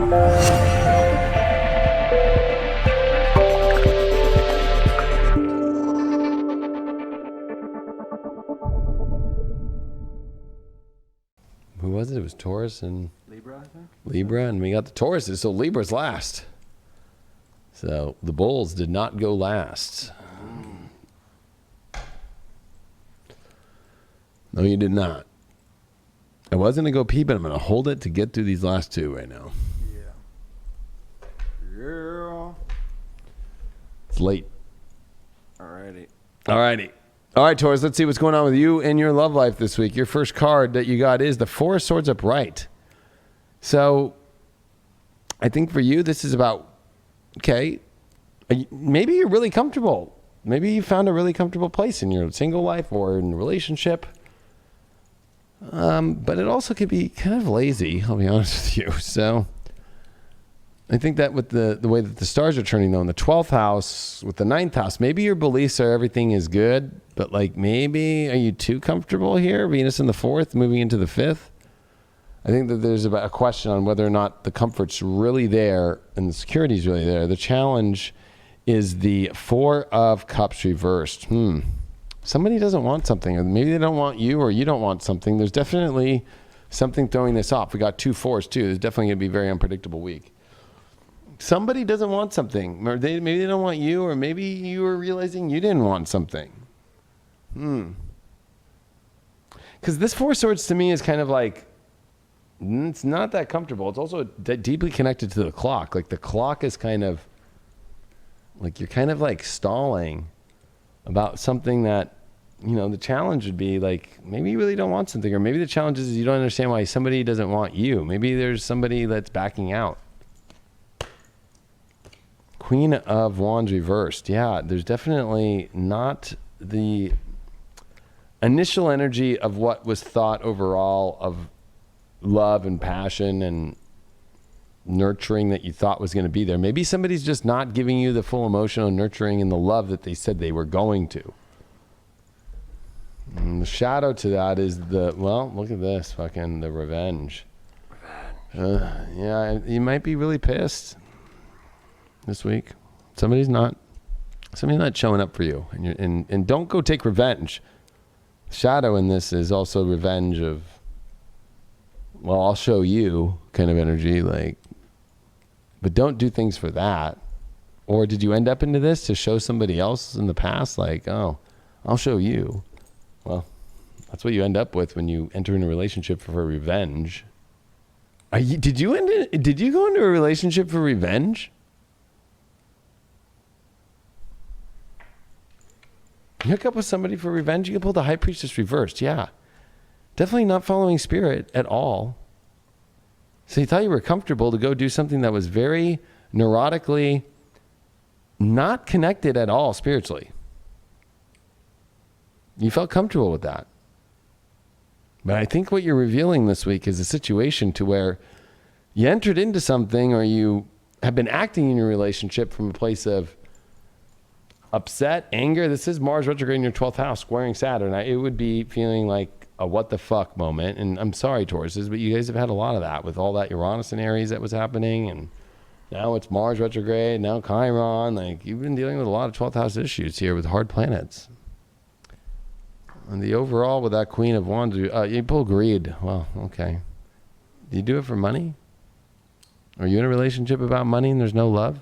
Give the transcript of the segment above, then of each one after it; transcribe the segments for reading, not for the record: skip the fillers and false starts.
Who was it? It was Taurus and Libra, I think. Libra, and we got the Tauruses, so Libra's last. So the Bulls did not go last. No, you did not. I was going to go pee, but I'm going to hold it to get through these last two right now. Yeah. Yeah. It's late. Alrighty. Alrighty. All right, Taurus, let's see what's going on with you and your love life this week. Your first card that you got is the Four of Swords upright. So I think for you, this is about, okay, maybe you're really comfortable. Maybe you found a really comfortable place in your single life or in a relationship. But it also could be kind of lazy, I'll be honest with you. So I think that with the way that the stars are turning, though, in the 12th house with the 9th house, maybe your beliefs are everything is good, but like maybe are you too comfortable here? Venus in the 4th, moving into the 5th. I think that there's a question on whether or not the comfort's really there and the security's really there. The challenge is the Four of Cups reversed. Somebody doesn't want something, or maybe they don't want you, or you don't want something. There's definitely something throwing this off. We got 2 4s too. There's definitely going to be a very unpredictable week. Somebody doesn't want something. Or maybe they don't want you, or maybe you were realizing you didn't want something. Because this Four of Swords to me is kind of like, it's not that comfortable. It's also deeply connected to the clock. Like the clock is kind of, like you're kind of like stalling about something that, you know, the challenge would be like, maybe you really don't want something, or maybe the challenge is you don't understand why somebody doesn't want you. Maybe there's somebody that's backing out. Queen of Wands reversed. Yeah, there's definitely not the initial energy of what was thought overall of love and passion and nurturing that you thought was going to be there. Maybe somebody's just not giving you the full emotional nurturing and the love that they said they were going to. And the shadow to that is well, look at this, fucking the revenge. Yeah, you might be really pissed this week. Somebody's not showing up for you, and don't go take revenge. Shadow in this is also revenge of, well, I'll show you kind of energy, like, but don't do things for that. Or did you end up into this to show somebody else in the past, like, oh, I'll show you? Well, that's what you end up with when you enter in a relationship for revenge. Did you go into a relationship for revenge? You hook up with somebody for revenge, you can pull the High Priestess reversed. Yeah. Definitely not following spirit at all. So you thought you were comfortable to go do something that was very neurotically not connected at all spiritually. You felt comfortable with that. But I think what you're revealing this week is a situation to where you entered into something, or you have been acting in your relationship from a place of upset, anger. This is Mars retrograde in your 12th house, squaring Saturn. It would be feeling like a what the fuck moment. And I'm sorry, Tauruses, but you guys have had a lot of that with all that Uranus and Aries that was happening. And now it's Mars retrograde, now Chiron. Like, you've been dealing with a lot of 12th house issues here with hard planets. And the overall with that Queen of Wands, you pull greed. Well, okay. Do you do it for money? Are you in a relationship about money and there's no love?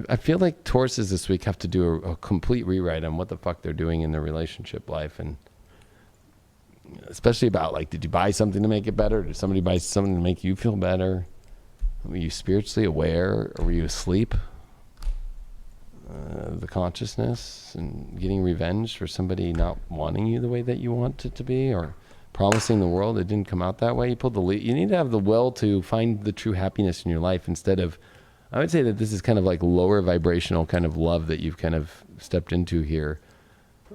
I feel like Tauruses this week have to do a complete rewrite on what the fuck they're doing in their relationship life, and especially about, like, did you buy something to make it better? Did somebody buy something to make you feel better? Were you spiritually aware, or were you asleep? The consciousness and getting revenge for somebody not wanting you the way that you want it to be, or promising the world it didn't come out that way. You pulled the lead. You need to have the will to find the true happiness in your life, instead of, I would say that this is kind of like lower vibrational kind of love that you've kind of stepped into here.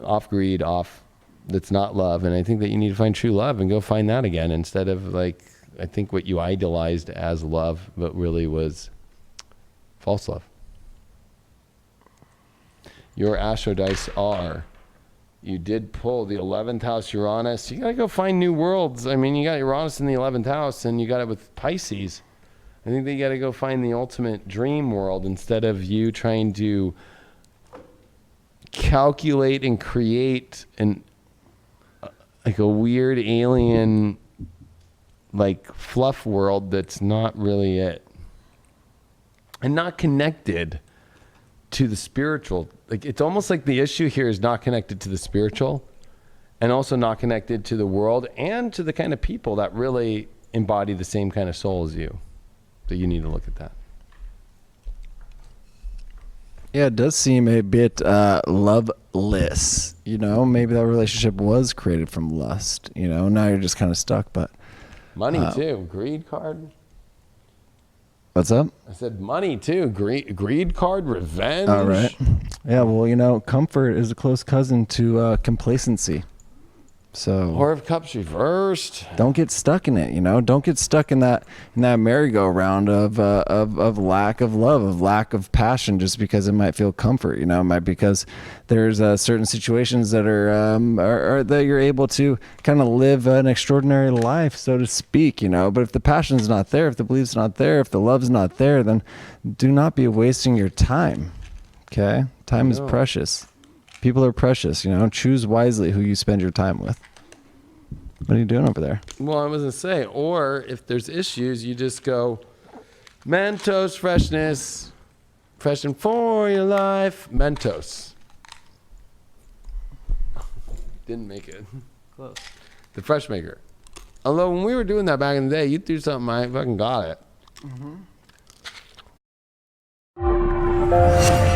Off greed, off, that's not love. And I think that you need to find true love and go find that again, instead of, like, I think what you idolized as love, but really was false love. Your astro dice are you did pull the 11th house Uranus. You got to go find new worlds. I mean, you got Uranus in the 11th house and you got it with Pisces. I think that you got to go find the ultimate dream world instead of you trying to calculate and create like a weird alien like fluff world that's not really it and not connected to the spiritual. Like it's almost like the issue here is not connected to the spiritual and also not connected to the world and to the kind of people that really embody the same kind of soul as you. So you need to look at that. Yeah, it does seem a bit loveless. You know, maybe that relationship was created from lust. You know, now you're just kind of stuck. But money too. Greed card. What's up? I said money too. Greed card. Revenge. All right. Yeah. Well, you know, comfort is a close cousin to complacency. So Four of Cups reversed. don't get stuck in it. You know, don't get stuck in that merry-go-round of lack of love, of lack of passion, just because it might feel comfort. You know, it might because there's certain situations that are that you're able to kind of live an extraordinary life, so to speak. You know, but if the passion's not there, if the belief's not there, if the love's not there, then do not be wasting your time. Okay, time is precious. People are precious, you know. Choose wisely who you spend your time with. What are you doing over there? Well, I was going to say, or if there's issues, you just go, Mentos freshness, freshen for your life, Mentos. Didn't make it. Close. The Fresh Maker. Although when we were doing that back in the day, you threw something, I fucking got it. Mm-hmm.